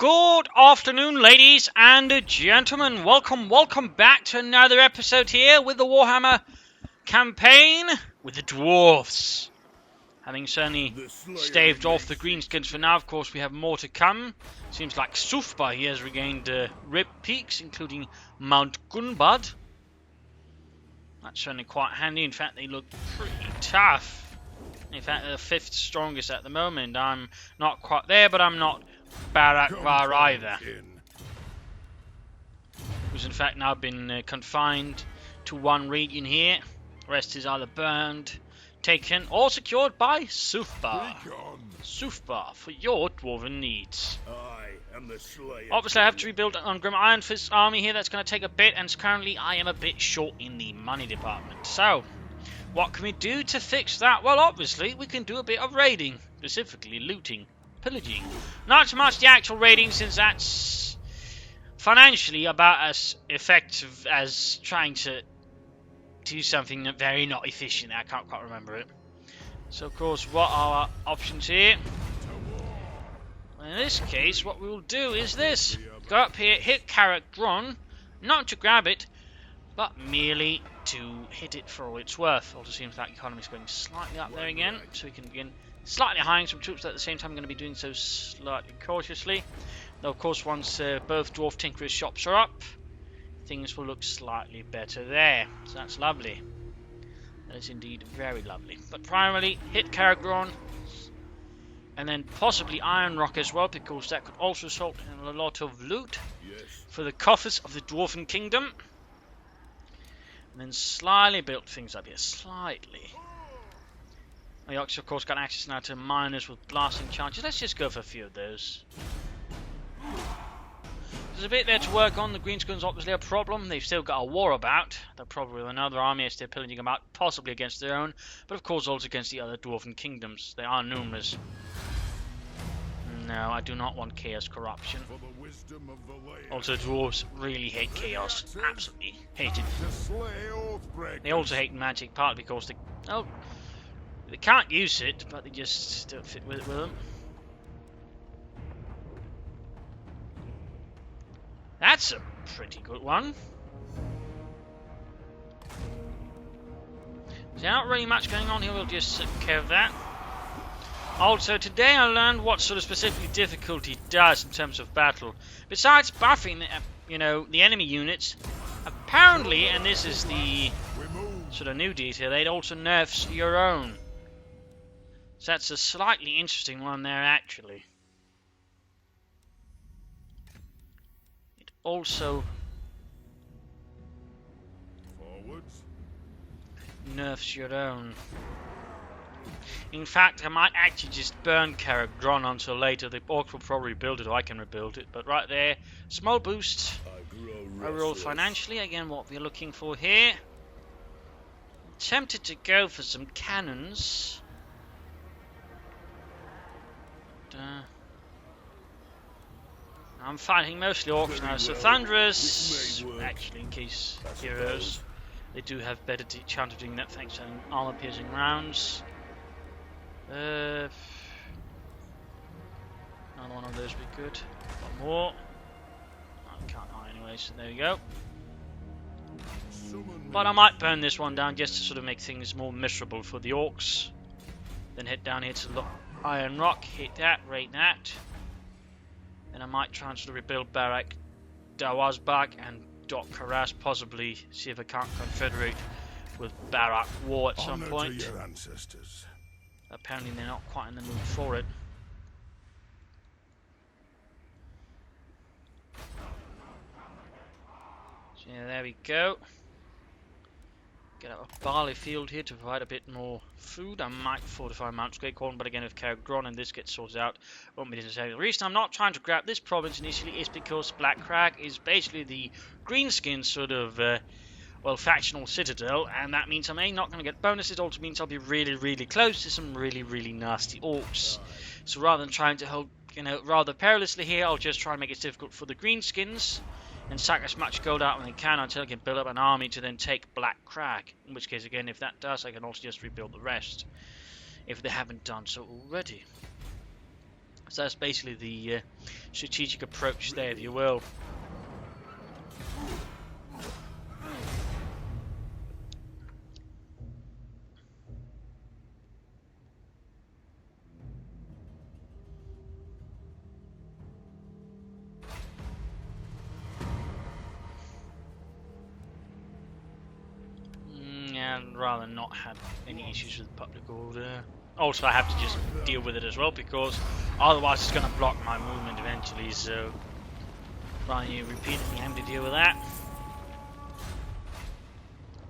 Good afternoon, ladies and gentlemen. Welcome back to another episode here with the Warhammer campaign with the Dwarfs. Having certainly staved off the greenskins for now, of course, we have more to come. Seems like Sufba here has regained rib peaks, including Mount Gunbad. That's certainly quite handy. In fact, they look pretty tough. In fact, they're the 5th strongest at the moment. I'm not quite there, but I'm not Barakvar either. Who's in fact now been confined to one region here. The rest is either burned, taken, or secured by Sufba. Sufba for your dwarven needs. Obviously, I have to rebuild an Ungrim Iron Fist army here. That's going to take a bit, and currently I am a bit short in the money department. So, what can we do to fix that? Well, obviously, we can do a bit of raiding, specifically looting, pillaging. Not so much the actual raiding, since that's financially about as effective as trying to do something very not efficient. I can't quite remember it. So, of course, what are our options here? In this case, what we will do is this. Go up here, hit Carrot-Gron, not to grab it, but merely to hit it for all it's worth. Also seems like the economy is going slightly up there again, so we can begin slightly hiring some troops, but at the same time I'm going to be doing so slightly cautiously. Though, of course, once both Dwarf Tinkerers' shops are up, things will look slightly better there. So that's lovely. That is indeed very lovely. But primarily, hit Carrot-Gron, and then possibly Iron Rock as well, because that could also result in a lot of loot for the coffers of the Dwarven Kingdom. And then slightly built things up here, slightly. We also, of course, got access now to miners with blasting charges. Let's just go for a few of those. There's a bit there to work on. The Greenskins obviously a problem. They've still got a war about. They're probably with another army as they're pillaging about, possibly against their own, but of course also against the other Dwarven kingdoms. They are numerous. No, I do not want chaos corruption. Also, dwarves really hate chaos. Absolutely hate it. They also hate magic, partly because they can't use it, but they just don't fit with them. That's a pretty good one. There's not really much going on here. We'll just take care of that. Also, today I learned what sort of specific difficulty does in terms of battle. Besides buffing, the enemy units, apparently, and this is the sort of new detail, it also nerfs your own. So that's a slightly interesting one there, actually. It also nerfs your own. In fact, I might actually just burn Carrot-Gron until later. The orcs will probably rebuild it, or I can rebuild it. But right there, small boost. Overall financially, again, what we're looking for here. Tempted to go for some cannons. I'm fighting mostly orcs now, so Thunderers, actually in case heroes, they do have better chance of doing that thanks to armor piercing rounds. Another one of those would be good. One more. I can't hide anyway, so there you go. But I might burn this one down just to sort of make things more miserable for the orcs. Then head down here to the Iron Rock, hit that, raid that. Then I might try and sort of rebuild Barak Dawazbag and Dot Karas, possibly see if I can't confederate with Barak War at some point. Apparently they're not quite in the mood for it. So yeah, there we go. Get out a barley field here to provide a bit more food. I might fortify Mount Greatcorn, but again, if Carrot-Gron and this gets sorted out, won't be necessary. The reason I'm not trying to grab this province initially is because Black Crag is basically the greenskin sort of factional citadel, and that means I'm not going to get bonuses. It also means I'll be really, really close to some really, really nasty orcs. So rather than trying to hold, rather perilously here, I'll just try and make it difficult for the greenskins and sack as much gold out when they can until I can build up an army to then take Black Crag. In which case, again, if that does, I can also just rebuild the rest if they haven't done so already. So that's basically the strategic approach there, if you will. And rather not have any issues with public order. Also, I have to just deal with it as well, because otherwise it's going to block my movement eventually, so rather than you repeatedly having to deal with that.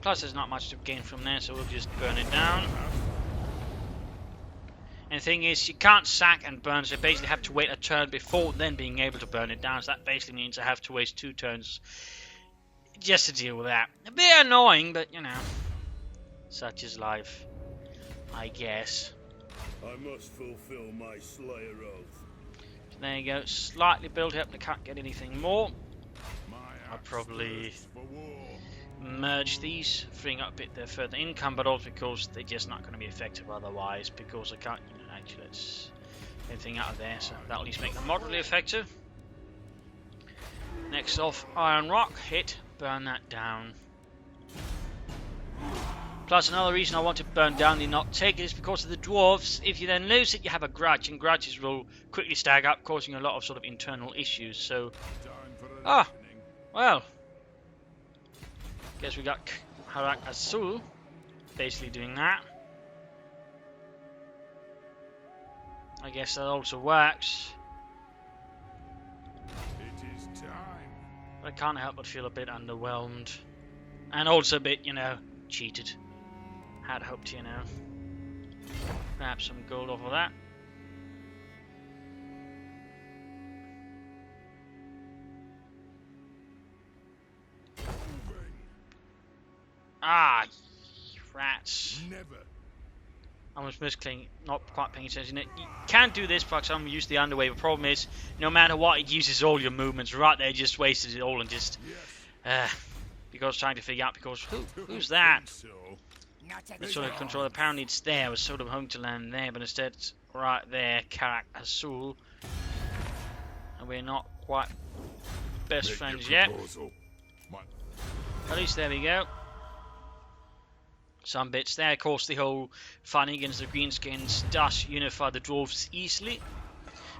Plus there's not much to gain from there, so we'll just burn it down. And the thing is, you can't sack and burn, so you basically have to wait a turn before then being able to burn it down, so that basically means I have to waste 2 turns just to deal with that. A bit annoying, but you know, such is life, I guess. I must fulfill my Slayer oath. So there you go, slightly built up, I can't get anything more. I'll probably merge these, freeing up a bit their further income, but also because they're just not going to be effective otherwise, because I can't, you know, actually let's get anything out of there, so that'll at least make them moderately effective. Next off, Iron Rock, hit, burn that down. Plus another reason I want to burn down the not take it is because of the dwarves. If you then lose it, you have a grudge, and grudges will quickly stag up, causing a lot of sort of internal issues. So, well, guess we got Harak Asul basically doing that. I guess that also works. It is time. But I can't help but feel a bit underwhelmed, and also a bit, you know, cheated. Had hoped, you know, grab some gold off of that. Ah, rats. Never. I was misclicking, not quite paying attention. You can do this, for example, use the underway. The problem is, no matter what, it uses all your movements. Right there, just wasted it all, and just because trying to figure out, because who's that? The sort of control apparently it's there. I was sort of hoping to land there, but instead it's right there, Karak Asul. And we're not quite best friends yet. At least there we go. Some bits there. Of course, the whole fighting against the greenskins does unify the dwarves easily.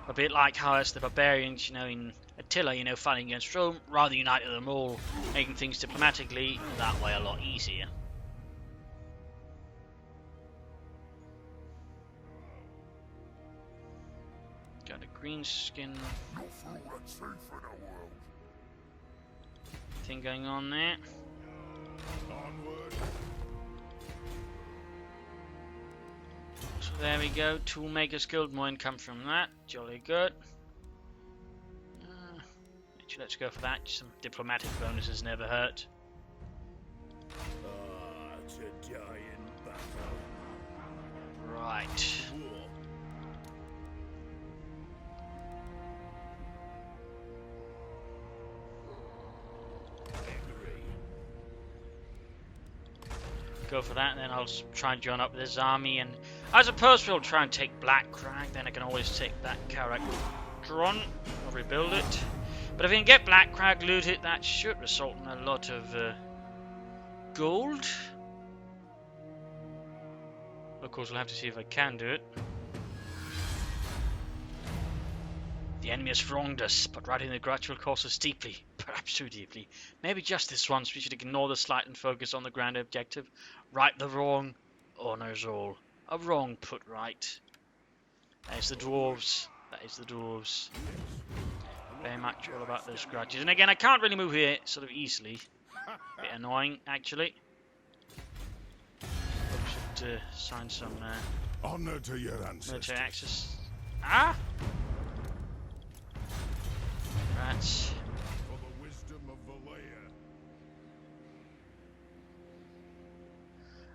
A bit like how as the barbarians, you know, in Attila, you know, fighting against Rome, rather united them all, making things diplomatically that way a lot easier. Got a greenskin thing going on there. So there we go, Toolmaker's Guild, more income from that, jolly good. Actually, let's go for that, some diplomatic bonuses never hurt. To die in battle. Right. Go for that, and then I'll try and join up with this army, and I suppose we'll try and take Black Crag, then I can always take that character drawn, or rebuild it. But if we can get Black Crag, loot it, that should result in a lot of gold. Of course, we'll have to see if I can do it. The enemy has wronged us, but writing the grudge will cost us deeply, perhaps too deeply. Maybe just this once we should ignore the slight and focus on the grand objective. Right the wrong, honours all. A wrong put right. That is the dwarves. That is the dwarves. Very much all about those grudges. And again, I can't really move here sort of easily. A bit annoying, actually. Probably should sign some honor to your ancestors. military access. Ah! Rats. For the wisdom of Valaya.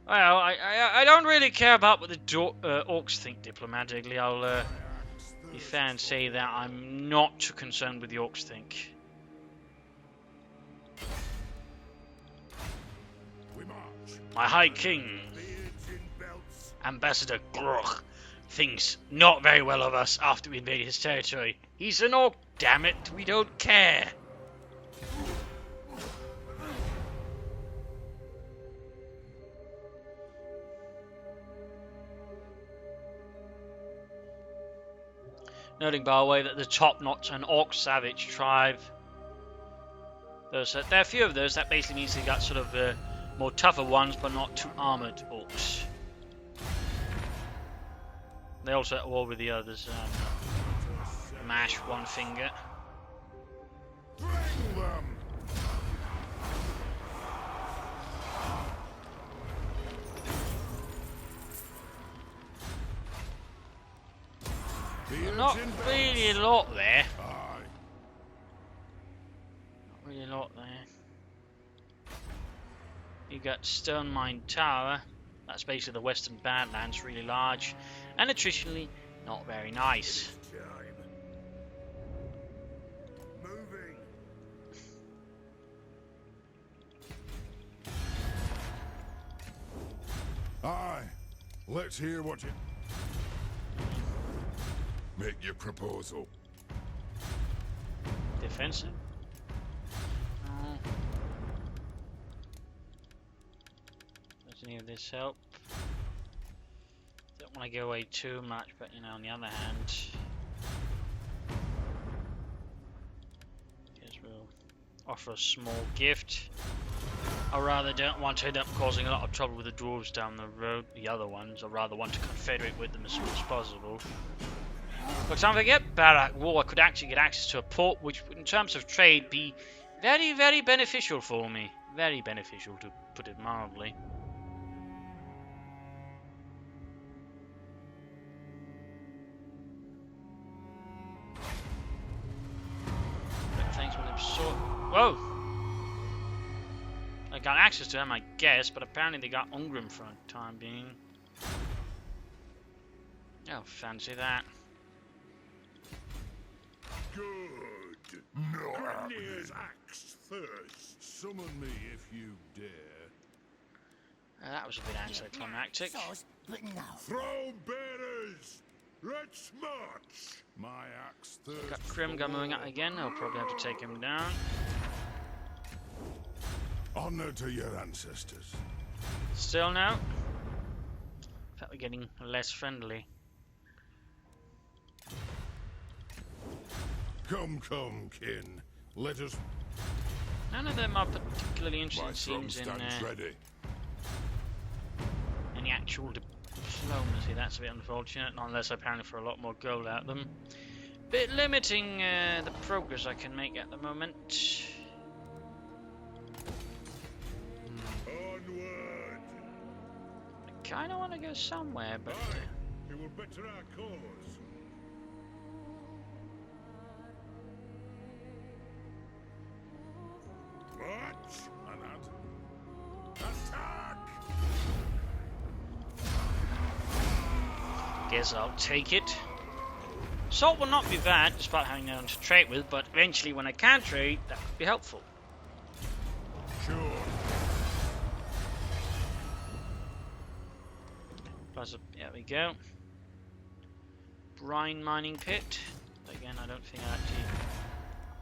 Well, I don't really care about what the orcs think diplomatically. I'll be fair and say that I'm not too concerned with the orcs think. My High King, Ambassador Groch, thinks not very well of us after we invaded his territory. He's an orc, damn it, we don't care. Noting, by the way, that the top-notch and orc savage tribe. There are a few of those. That basically means they got sort of more tougher ones, but not too armored orcs. They also at war with the others. Mash one finger. Not really a lot there. Not really a lot there. You got Stone Mine Tower. That's basically the Western Badlands, really large, and attritionally not very nice. Moving. Aye. Let's hear what you... Make your proposal. Defensive. Oh. Does any of this help? Don't want to go away too much, but you know, on the other hand, guess we'll offer a small gift. I rather don't want to end up causing a lot of trouble with the dwarves down the road, the other ones. I rather want to confederate with them as soon as possible. For example, if I get Barak War, I could actually get access to a port, which in terms of trade be very, very beneficial for me. Very beneficial, to put it mildly. But thanks for the sword. Whoa! I got access to them, I guess, but apparently they got Ungrim for the time being. Oh, fancy that. Good. No. Grenier's axe first. Summon me if you dare. That was a bit anticlimactic. Throne bearers, let's march. My axe thirst. Got Grimgar moving out again. I'll probably have to take him down. Honor to your ancestors. Still no. In fact, we're getting less friendly. Come, kin. Let us... None of them are particularly interested, My throne seems, in stands ready. any actual diplomacy. That's a bit unfortunate, not unless I apparently for a lot more gold out of them. Bit limiting the progress I can make at the moment. Onward. I kind of want to go somewhere, but... Aye, it will better our cause. March. Attack. Guess I'll take it. Salt will not be bad, despite having no one to trade with, but eventually when I can trade, that could be helpful. Sure. Plus, there we go. Brine mining pit. Again, I don't think I actually...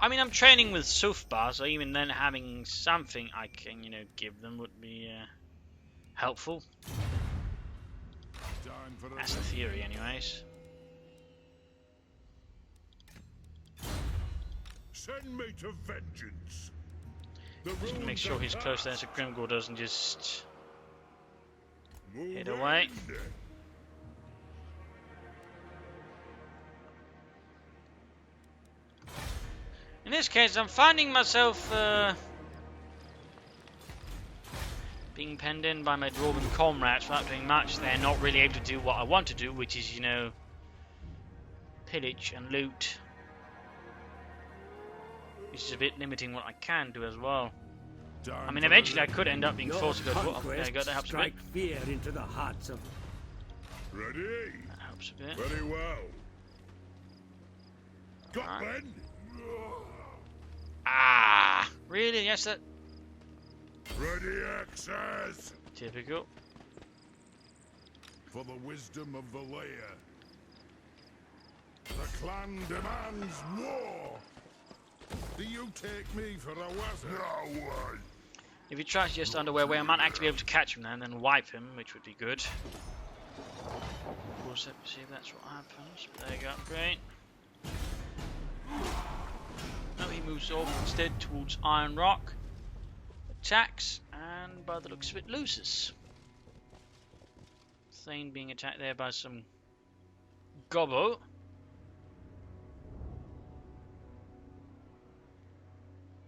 I mean, I'm training with Sufbar, so even then having something I can, you know, give them would be helpful. That's the theory, anyways. Send me to vengeance. Just make sure he's close there so Grimgor doesn't just hit away. In this case, I'm finding myself being penned in by my dwarven comrades without doing much. They're not really able to do what I want to do, which is, you know, pillage and loot. Which is a bit limiting what I can do as well. I mean, eventually I could end up being forced to go to war. There you go, that helps a bit. Strike fear into the hearts of... Ready? That helps a bit. Very well. Got Alright. then? Ah! Really? Yes, that... Ready, axes. Typical. For the wisdom of the layer. clan demands war. Do you take me for a wazzer? No way. If he tries to just underwear way, I might actually be able to catch him then and then wipe him, which would be good. We'll see if that's what happens. But there you go, great. Now he moves off instead towards Iron Rock. Attacks, and by the looks of it, loses. Thane being attacked there by some gobbo.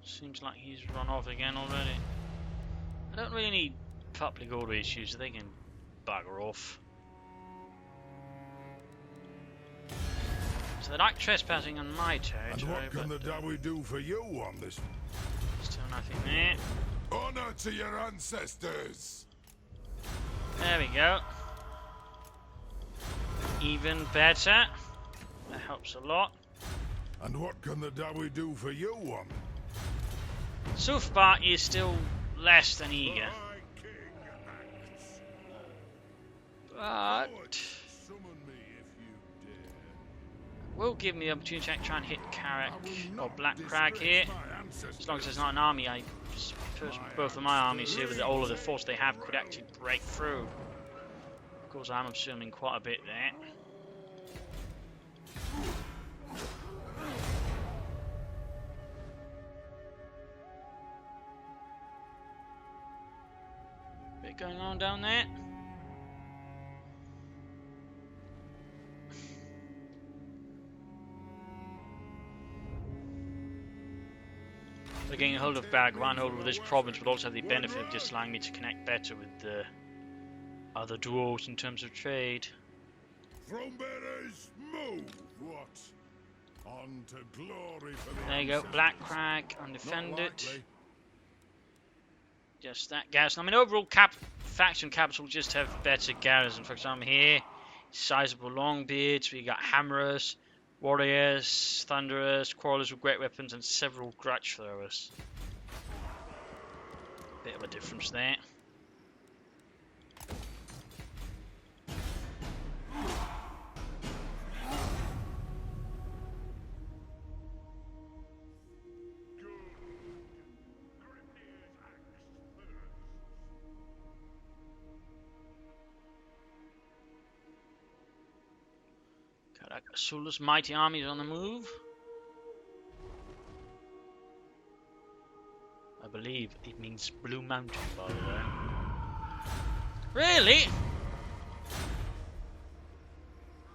Seems like he's run off again already. I don't really need public order issues, so they can bugger off. So they're like trespassing on my territory. And what can the Dawi do for you on this? Still nothing there. Honor to your ancestors. There we go. Even better. That helps a lot. And what can the Dawi do for you on? Sufbar is still less than eager. But will give me the opportunity to try and hit Carrick or Black Crag here. As long as there's not an army, both of my armies here with all of the force they have could actually break through. Of course, I'm assuming quite a bit there. Bit going on down there. So getting a hold of Bagwan, hold of this province would also have the benefit of just allowing me to connect better with the other dwarves in terms of trade. Thronebearers, move! What? On to glory for the There you go, Black Crag, undefended. Just that garrison. I mean, overall, faction capital just have better garrison. For example, here, sizable Longbeards. We got Hammerers, Warriors, Thunderers, Quarrelers with great weapons, and several Grudge Throwers. Bit of a difference there. Sula's mighty army is on the move. I believe it means Blue Mountain, by the way. Really?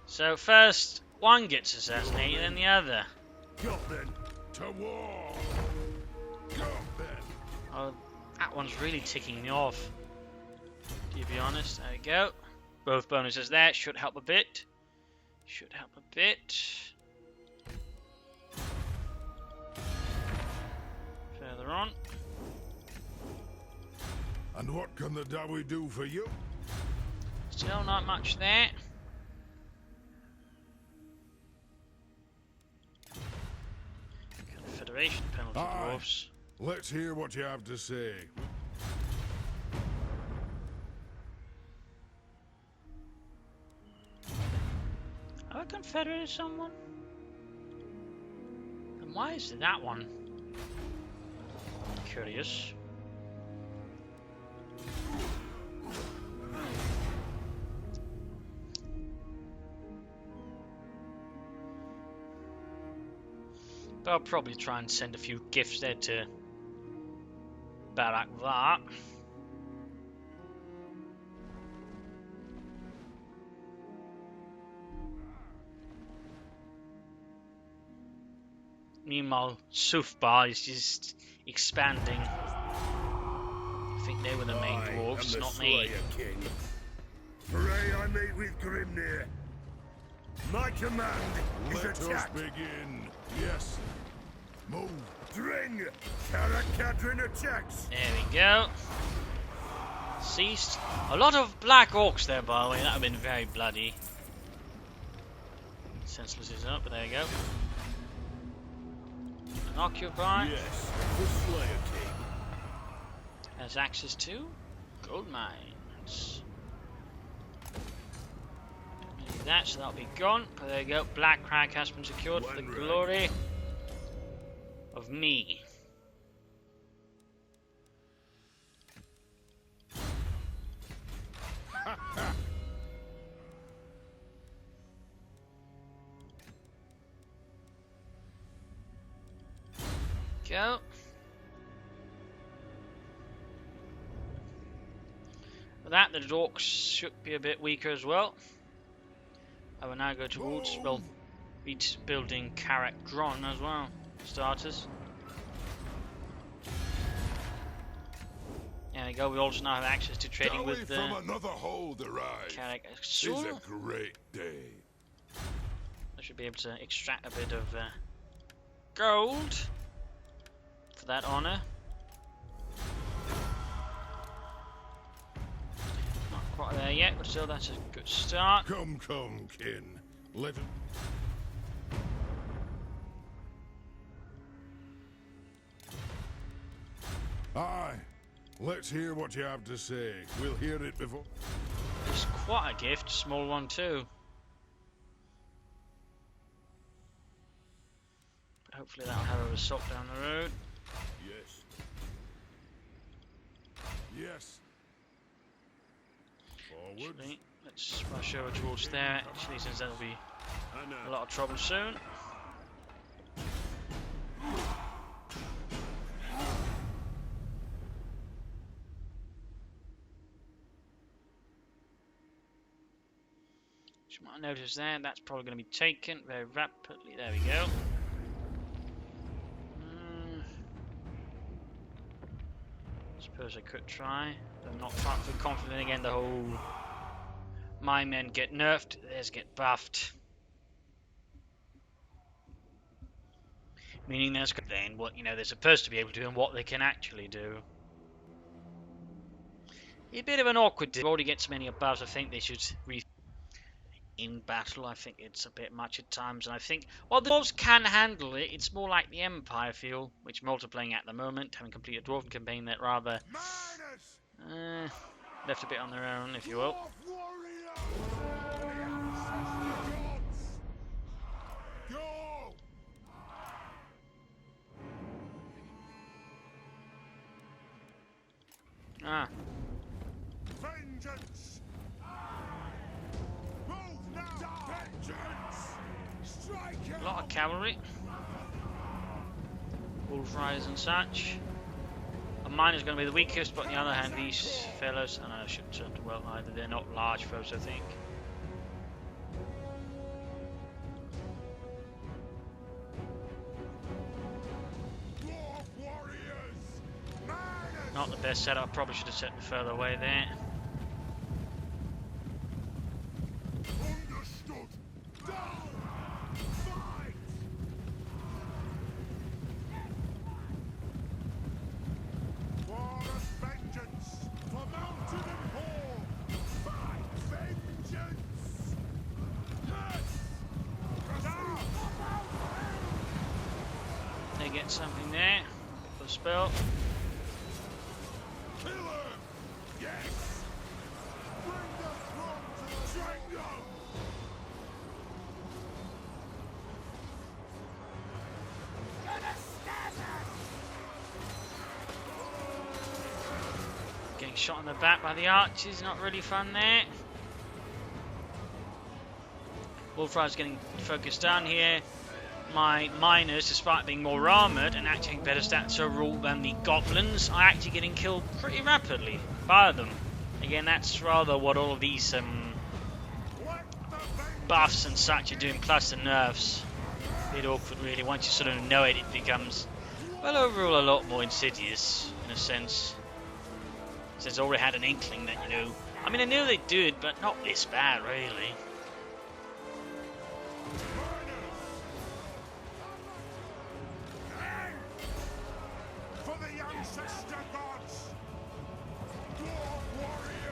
So first one gets assassinated, then the other. Go then, to war! Go then! Oh, that one's really ticking me off. To be honest, there we go. Both bonuses there, should help a bit. Should help a bit. Further on. And what can the Dawi do for you? Still not much there. Confederation penalty dwarfs. Let's hear what you have to say. Have I confederated someone? And why is it that one? Curious. But I'll probably try and send a few gifts there to Barak Var. Meanwhile, Sufbar is just expanding. I think they were the main dwarves, not me. Pray I meet with Grimnir. My command is Let attack. us begin. Yes. Move. Dring! Karakadrin attacks! There we go. Ceased. A lot of black orcs there, by the way. That would have been very bloody. Senseless is up, but there you go. An occupy. Yes, the Slayer King. Has access to gold mines. Don't need that, so that'll be gone. But there you go. Black Crag has been secured for the glory of me. Go. With that, the Dorks should be a bit weaker as well. I will now go towards building Karak Dron as well, for starters. There we go. We also now have access to trading with the another hold arrived. Karak It's a great day. I should be able to extract a bit of gold for that honor. Not quite there yet, but still that's a good start. Come, kin. Let it. Aye. Let's hear what you have to say. We'll hear it before. It's quite a gift, small one too. Hopefully that'll have a result down the road. Yes. Yes. Forward. Actually, let's rush over towards there, actually, since that'll be a lot of trouble soon. You might notice there, that's probably going to be taken very rapidly. There we go. Suppose I could try. I'm not confident again. The whole my men get nerfed, theirs get buffed. Meaning there's then what they're supposed to be able to do and what they can actually do. A bit of an awkward. They've already get so many buffs. I think they should in battle. I think it's a bit much at times, and I think while the dwarves can handle it, it's more like the Empire, I feel, which multiplying at the moment, having completed a dwarven campaign, that rather left a bit on their own, if you will. Ah. Vengeance! Move now! Vengeance! Strike A lot of cavalry. Wolf riders and such. And mine is going to be the weakest, but on the other hand, these fellows, and I shouldn't turn to well either, they're not large foes, I think. Not the best setup, probably should have set it further away there. Understood. Down. Fight. For vengeance. For mountain and hall. Fight. Vengeance. Yes. Down. They get something there for the spell. Kill him! Yes! Bring the throne to the strangle! Getting shot in the back by the archers, not really fun there. Wolfrider's getting focused down here. My miners, despite being more armoured and actually having better stats overall than the goblins, are actually getting killed pretty rapidly by them. Again, that's rather what all of these buffs and such are doing, plus the nerfs. A bit awkward really. Once you sort of know it, it becomes, well, overall a lot more insidious in a sense. So it's already had an inkling that, I mean, I knew they'd do it, but not this bad really.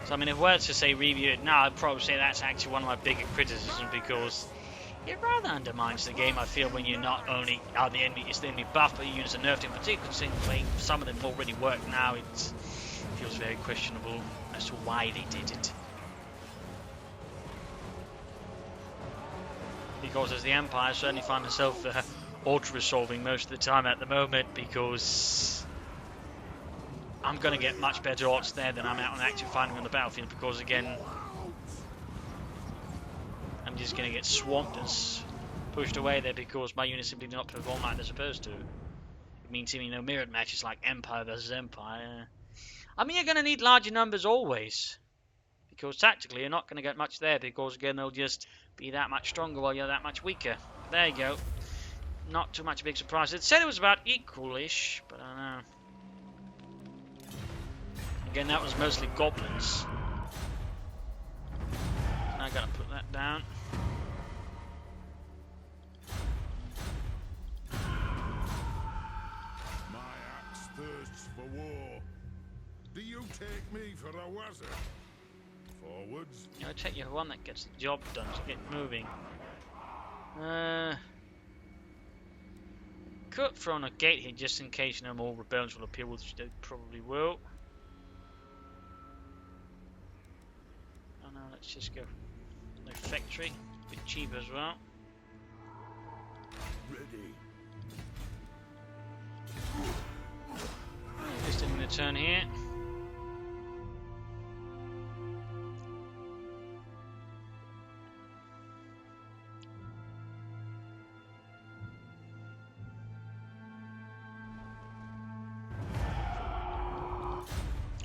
So I mean, if words to say review it now, I'd probably say that's actually one of my bigger criticisms, because it rather undermines the game, I feel, when you not only are the enemy, it's the enemy buff, but you use a nerfed in particular, seeing the way some of them already work now, it feels very questionable as to why they did it. because as the Empire, I certainly find myself auto-resolving most of the time at the moment, because I'm going to get much better odds there than I'm out on active fighting on the battlefield, because again, I'm just going to get swamped and pushed away there because my units simply do not perform like they're supposed to. It means, you know, mirrored matches like Empire versus Empire. I mean, you're going to need larger numbers always, because tactically you're not going to get much there, because again they'll just be that much stronger while you're that much weaker. But there you go. Not too much of a big surprise. It said it was about equal-ish, but I don't know. Again, that was mostly goblins. Now I gotta put that down. My axe thirsts for war. Do you take me for a wazzer? Forwards. I'll take you for one that gets the job done to get moving. Could throw on a gate here just in case no more rebellions will appear, which they probably will. Oh no, let's just go. No factory, a bit cheap as well. Ready. Just in the turn here.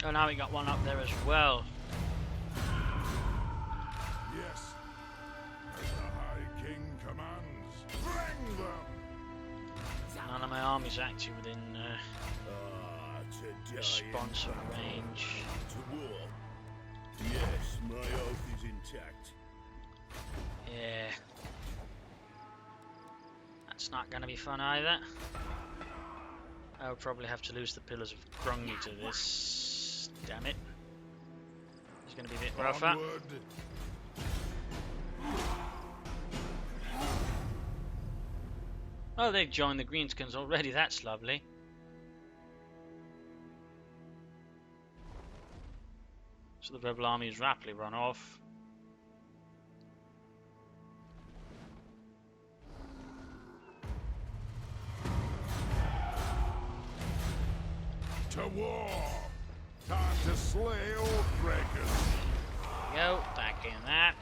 Oh, now we got one up there as well. Yes. As the High King commands. Bring them! None of my armies are actually within To die response range. to war. Yes, my oath is intact. Yeah. That's not going to be fun either. I'll probably have to lose the Pillars of Grungy to this. Damn it. It's going to be a bit rougher. Onward. Oh, they've joined the Greenskins already. That's lovely. So the rebel army has rapidly run off. To war! Time to slay Oathbreakers! Go, back in that.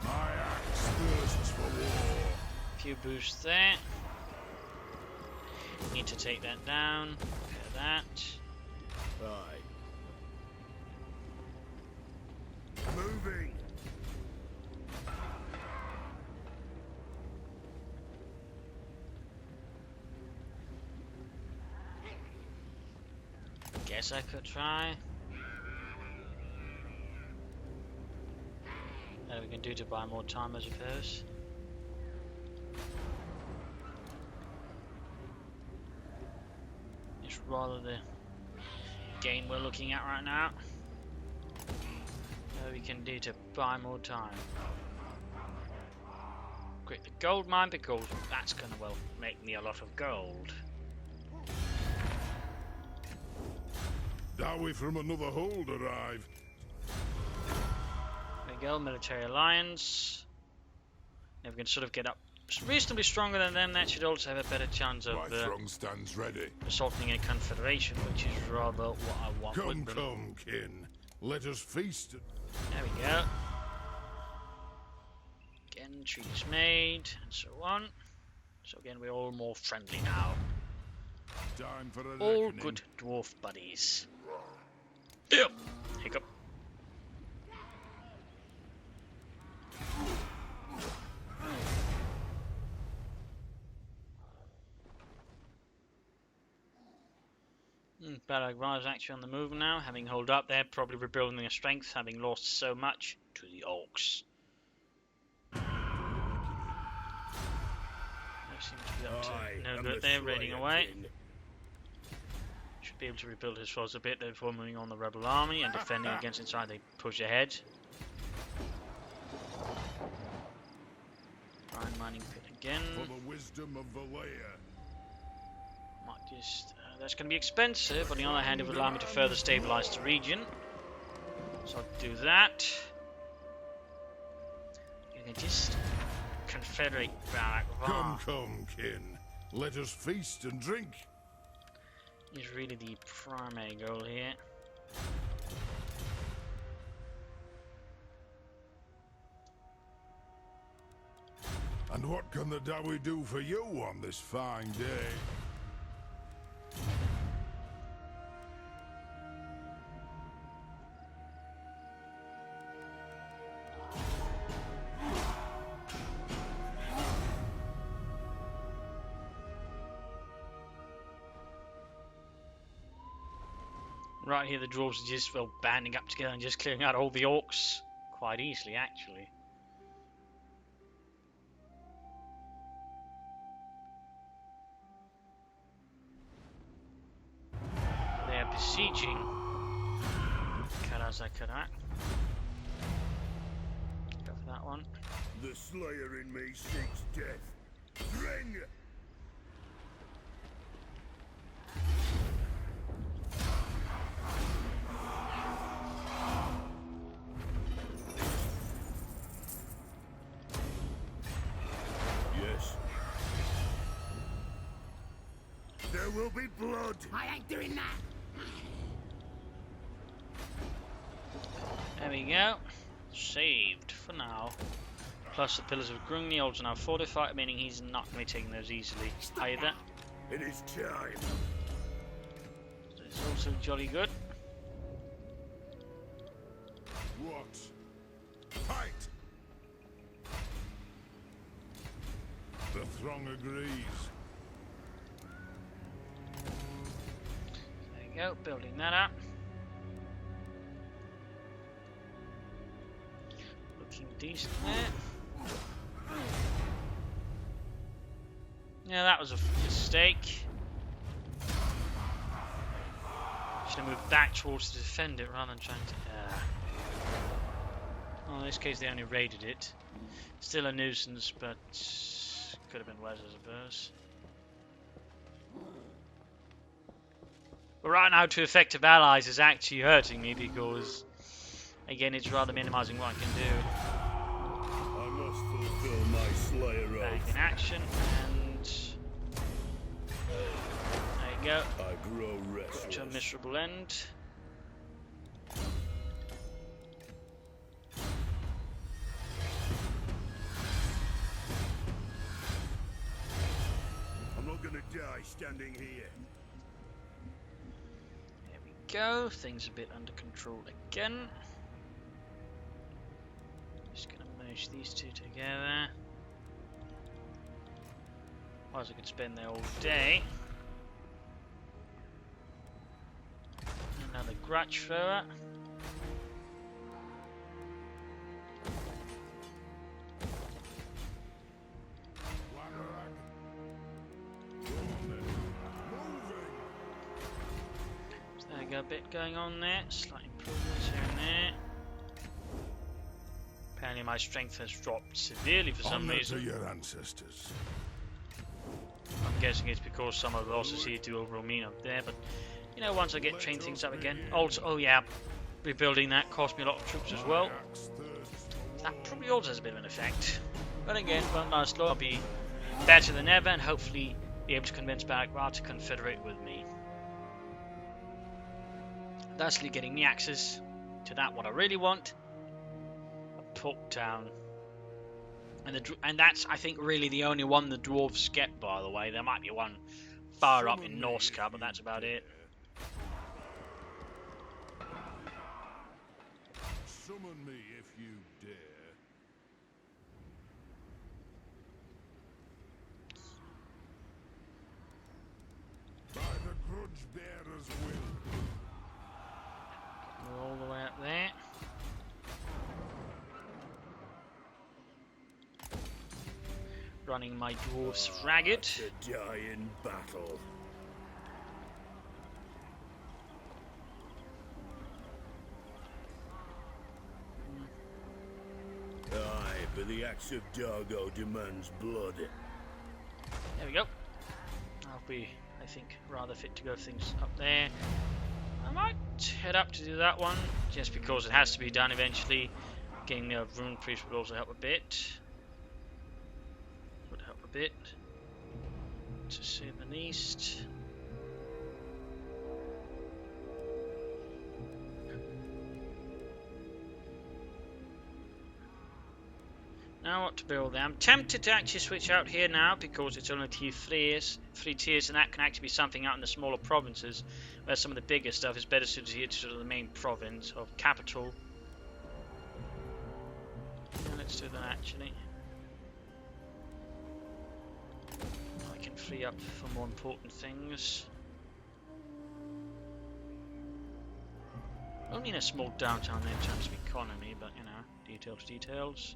My axe thirsts for war. Few boosts there. Need to take that down. Look at that. Aye. Moving. Guess I could try. What we can do to buy more time, I suppose. It's rather the game we're looking at right now. What we can do to buy more time. Quick the gold mine, because that's gonna, well, make me a lot of gold. Dowie from another hold arrived. There we go, military alliance. Now we can sort of get up reasonably stronger than them. That should also have a better chance of My throng stands ready. assaulting a confederation, which is rather what I want Come, with them. come, kin. Let us feast. There we go. Again, treaties made, and so on. So again, we're all more friendly now. Time for a All reckoning. good dwarf buddies. Yep. Hiccup. Balagrar is actually on the move now, having held up there, probably rebuilding their strength, having lost so much to the orcs. They seem to be up to no good there, raiding away. Should be able to rebuild his force a bit before moving on the rebel army and defending against inside they push ahead. Iron mining pit again. For the wisdom of Valea. Might just that's going to be expensive. On the other hand, it would allow me to further stabilize the region. So I'll do that. You can just confederate back. Come, come, kin. Let us feast and drink. Is really the primary goal here. And what can the Dawi do for you on this fine day? Right here, the dwarves are just banding up together and just clearing out all the orcs quite easily, actually. They are besieging Karazakarat. Go for that one. The slayer in me seeks death. Ring! Yes. There will be blood. I ain't doing that. There we go. Saved for now. Plus the pillars of Grungniolds are now fortified, meaning he's not going to be taking those easily either. It is time. So it's also jolly good. What? Fight! The throng agrees. There you go, building that up. Looking decent there. Yeah, that was a mistake. Should have moved back towards to defend it rather than trying to... Well, in this case they only raided it. Still a nuisance, but could have been worse, I suppose. But right now, to effective allies is actually hurting me because, again, it's rather minimizing what I can do. I must fulfill my slayer Back oath. in action, and there you go. I grow Got to a restless. miserable end. I'm not gonna die standing here. There we go. Things a bit under control again. Just gonna merge these two together. Otherwise I could spend there all day. Another grudge thrower. So there we go, a bit going on there. Slight improvements here and there. Apparently my strength has dropped severely for some Honor reason. to your ancestors. I'm guessing it's because some of the losses here do overall mean up there, but you know, once I get trained things up again. Also, oh yeah, rebuilding that cost me a lot of troops as well. That probably also has a bit of an effect. But again, won't last long. I'll be better than ever and hopefully be able to convince Barakvar to confederate with me. Thusly getting me access to that what I really want. A port town. And that's, I think, really the only one the dwarves get, by the way. There might be one far up in Norska, but that's about it. Summon me if you dare. By the grudge bearer's will. We're all the way up there. Running my dwarves ragged. To die in battle. Aye, but the axe of Dargo demands blood. There we go. I'll be, I think, rather fit to go things up there. I might head up to do that one, just because it has to be done eventually. Getting the rune priest would also help a bit. Would help a bit, to say the least. Now what to build there? I'm tempted to actually switch out here now because it's only tier 3 tiers, and that can actually be something out in the smaller provinces, where some of the bigger stuff is better suited here to sort of the main province or capital. Yeah, let's do that actually. I can free up for more important things. Only in a small downtown in terms of economy, but you know, details.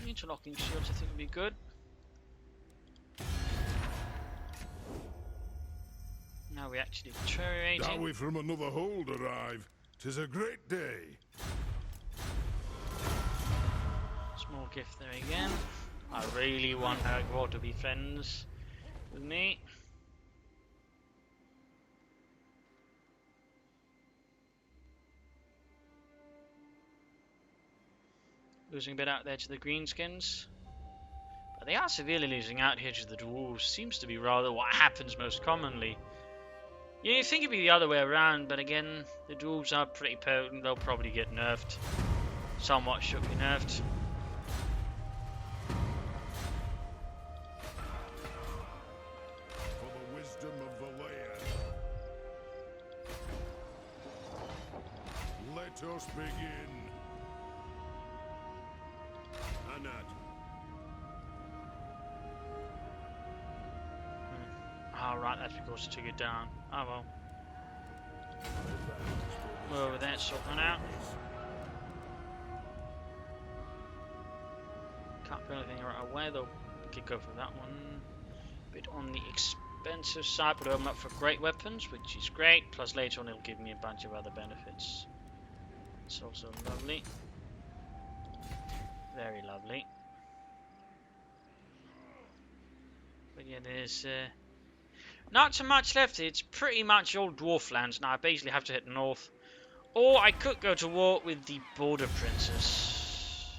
Interlocking shields I think would be good. Now we actually deteriorating. Now we from another hold arrive. 'Tis a great day. Small gift there again. I really want Aragorn to be friends with me. Losing a bit out there to the greenskins. But they are severely losing out here to the dwarves. Seems to be rather what happens most commonly. Yeah, you think it'd be the other way around, but again, the dwarves are pretty potent. They'll probably get nerfed. Somewhat should be nerfed. For the wisdom of the laird. Let us begin. Anat. Alright, that's because it took it down. Oh well. We're over there, sort that out. Can't do anything right away though. We could go for that one. Bit on the expensive side, but I'm up for great weapons, which is great. Plus later on it'll give me a bunch of other benefits. It's also lovely. Very lovely. But yeah, there's not so much left. It's pretty much all dwarf lands now. I basically have to head north. Or I could go to war with the border princes.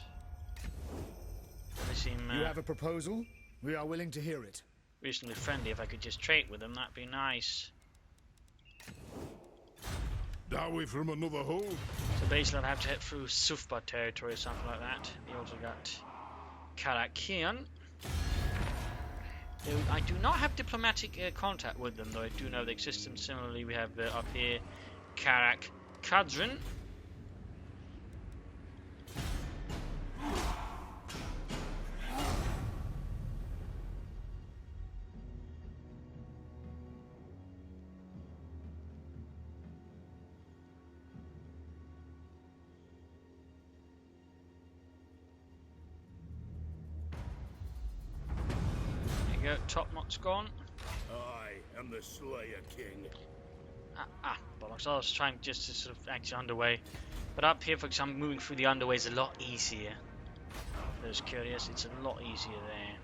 They seem You have a proposal? We are willing to hear it. reasonably friendly. If I could just trade with them, that'd be nice. Now we from another hold. So basically I'd have to head through Sufba territory or something like that. We also got Karakian. I do not have diplomatic contact with them, though I do know they exist. And similarly, we have up here Karak Kadrin. Top knot's gone. I am the Slayer King. Bollocks. I was trying just to sort of actually underway. But up here, for example, moving through the underway is a lot easier. For those curious, it's a lot easier there.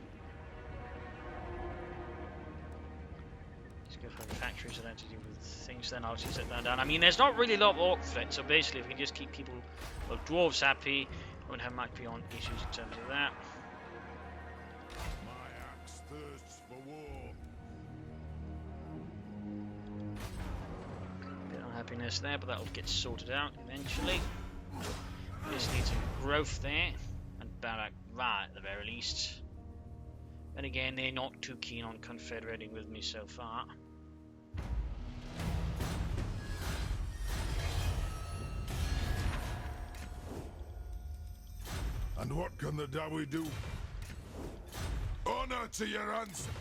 Let's go for the factories that have to do with things, then I'll just set that down. I mean, there's not really a lot of orc threat, so basically if we can just keep people, well, dwarves happy, we won't have much beyond issues in terms of that. Thirsts for war. Bit of unhappiness there, but that'll get sorted out eventually. Just need some growth there, and Barak Ra at the very least. But again, they're not too keen on confederating with me so far. And what can the Dawi do? Honor to your answer.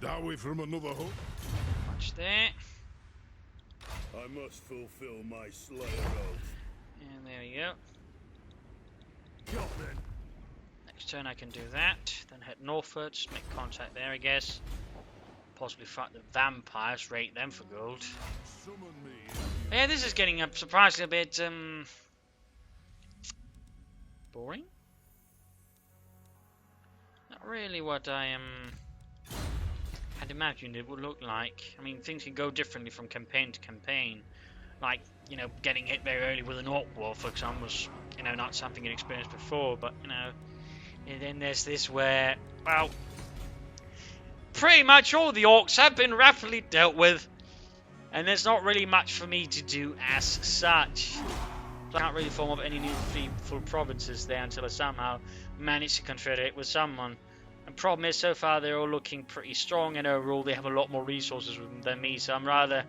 Dawi from another home. Much there. I must fulfill my Slayer oath. And there we go. Got then. Next turn I can do that. Then head northwards, make contact there I guess. Possibly fight the vampires, rate them for gold. Summon me. Yeah, this is getting up surprisingly a bit boring. Not really what I had imagined it would look like. I mean, things can go differently from campaign to campaign. Like, you know, getting hit very early with an orc war, for example, was, you know, not something you'd experienced before. But, you know, and then there's this where, well, pretty much all the orcs have been rapidly dealt with, and there's not really much for me to do as such. I can't really form up any new full provinces there until I somehow manage to confederate with someone. And problem is, so far they're all looking pretty strong, and overall they have a lot more resources than me, so I'm rather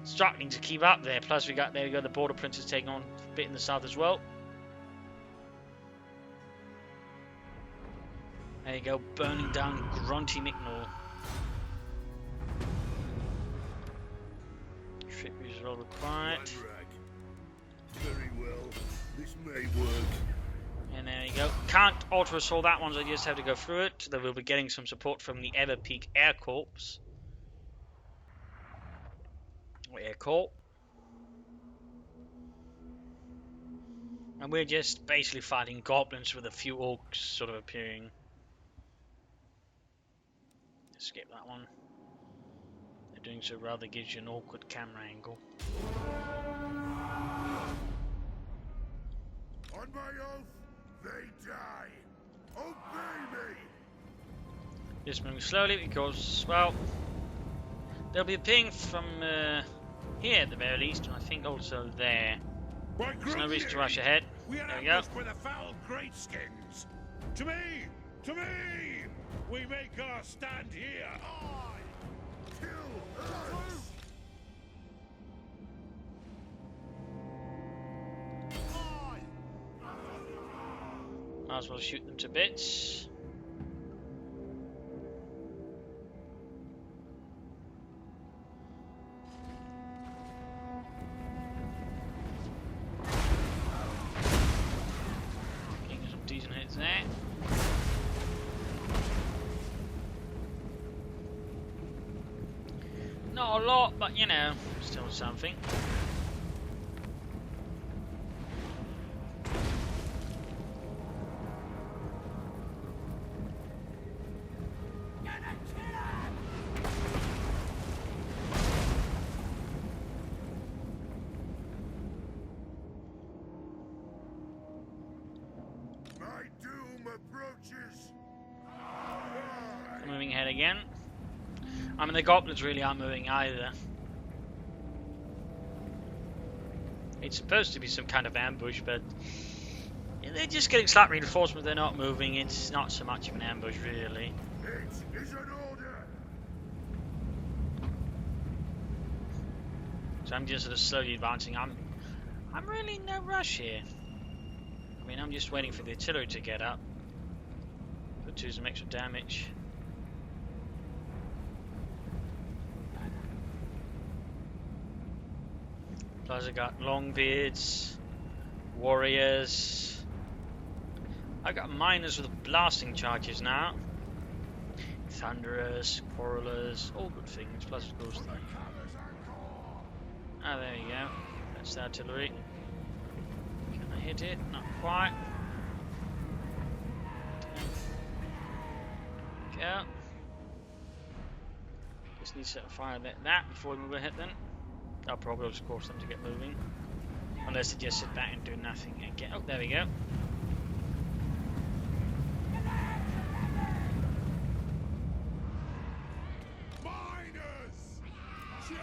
struggling to keep up there. Plus there we go, the border princes taking on a bit in the south as well. There you go, burning down Grunty Micknall. Tributes are all required. Very well. This may work. And there you go. Can't auto-assault that one, so I just have to go through it. Though we'll be getting some support from the Everpeak Air Corps. Or Air Corps. And we're just basically fighting goblins with a few orcs sort of appearing. Skip that one. They're doing so rather gives you an awkward camera angle. On my oath, they die. Obey me. Just moving slowly because, well, they'll be appearing from here at the very least, and I think also there. There's no reason to rush ahead. We There are we go. ambushed by the foul greatskins. To me! To me! We make our stand here. Kill us. Might as well shoot them to bits. Getting some decent hits there. Not a lot, but you know, still something. My doom approaches. Moving ahead again. I mean, the goblins really aren't moving either. It's supposed to be some kind of ambush, but they're just getting slight reinforcements. They're not moving. It's not so much of an ambush, really. It is an order. So I'm just sort of slowly advancing. I'm really in no rush here. I mean, I'm just waiting for the artillery to get up. Do some extra damage. Plus I got Longbeards, Warriors. I got Miners with blasting charges now. Thunderers, Quarrelers, all good things. Plus of course the... Ah, there you go. That's the artillery. Can I hit it? Not quite. Go. Just need to set a fire at that before we move ahead then. I'll probably just force them to get moving. Unless they just sit back and do nothing again. Oh, there we go. Miners! Charge!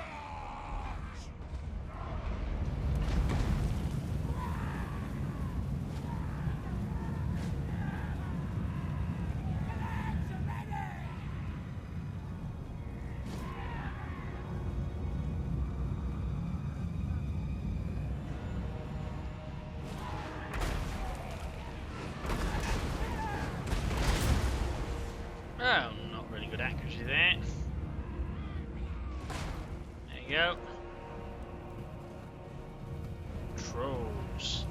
Oh, not really good accuracy there. There you go. Trolls.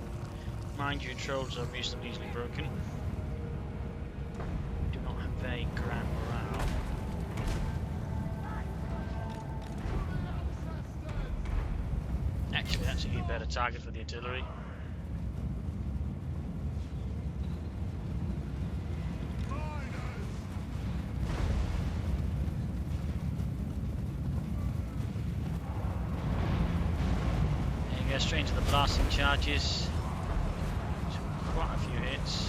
Mind you, trolls are reasonably easily broken. Do not have very grand morale. Actually, that's a better target for the artillery. straight into the blasting charges. Quite a few hits.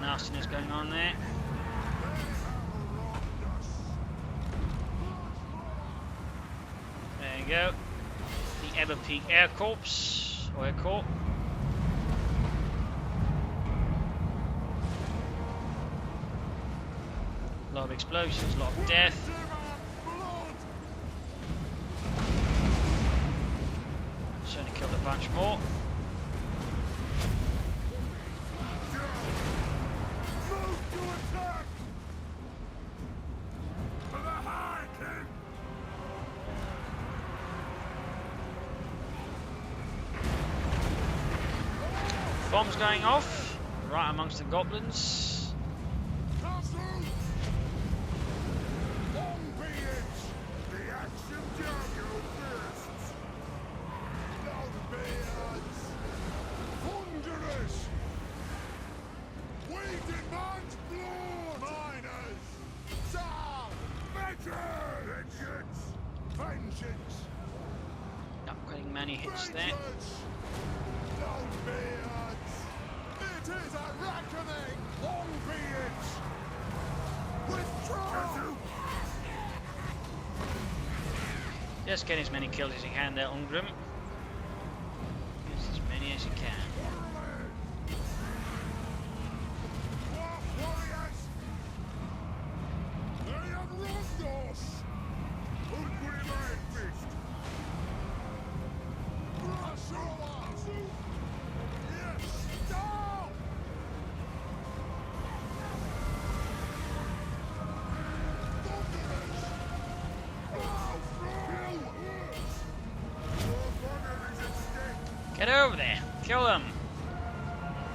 Nastiness going on there. There you go. The Everpeak Air Corps, or Air Corps. A lot of explosions, a lot of death. Certainly killed a bunch more. Bombs going off right amongst the goblins. Not getting many hits there. It is a reckoning! Long be it! Withdraw! Just get as many kills as you can there, Ungrim. Get as many as you can. Warriors! They have wronged us! Ungrim fist! Yes! Down! Get over there, kill them.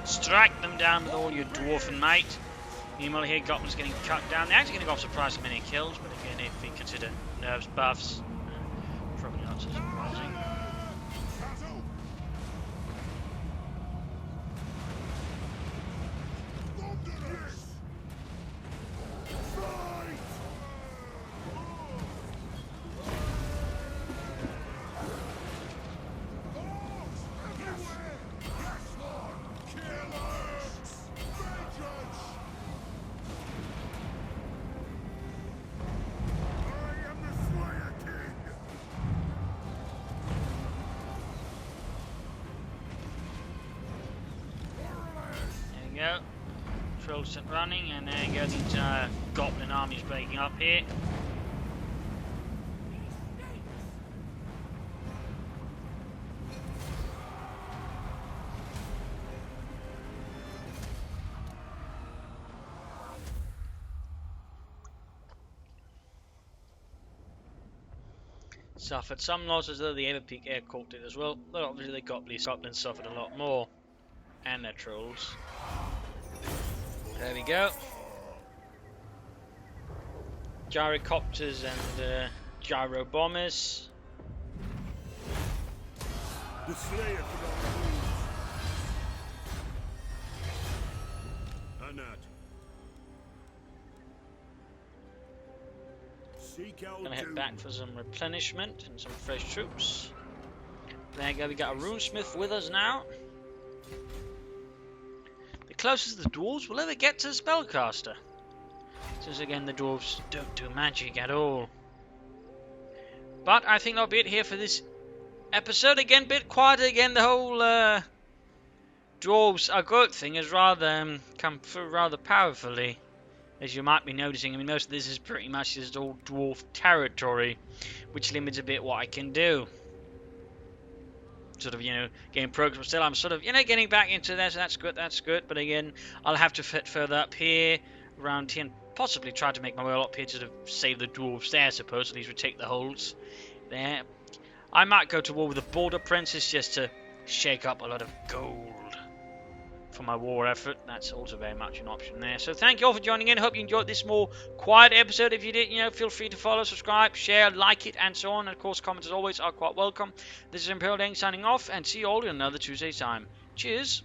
Strike them down with all your dwarven might. Meanwhile here goblins getting cut down. They're actually going to go off surprisingly many kills, but again if you consider nerves buffs, probably not so surprising. Go. Trolls set running, and there you go, the entire goblin army is breaking up here. Suffered some losses, though the Everpeak Air Corps did as well, but obviously the goblins suffered a lot more, and their trolls. There we go. Gyrocopters and gyro bombers. The Slayer cannot move. Anat. Seek out Gonna head back for some replenishment and some fresh troops. There you go, we got a runesmith with us now. Closest the dwarves will ever get to the spellcaster. Since again the dwarves don't do magic at all. But I think that'll be it here for this episode. Again, bit quieter again. The whole dwarves are good thing has rather come through rather powerfully, as you might be noticing. I mean, most of this is pretty much just all dwarf territory, which limits a bit what I can do. Sort of, you know, game progress, but still I'm sort of, you know, getting back into this. That's good, but again, I'll have to fit further up here, around here, and possibly try to make my way up here to sort of save the dwarves there, I suppose. At least we take the holds there. I might go to war with the Border Princes just to shake up a lot of gold for my war effort. That's also very much an option there. So thank you all for joining in. Hope you enjoyed this more quiet episode. If you did, feel free to follow, subscribe, share, like it, and so on. And of course, comments as always are quite welcome. This is Imperial Dane signing off, and see you all in another Tuesday's time. Cheers.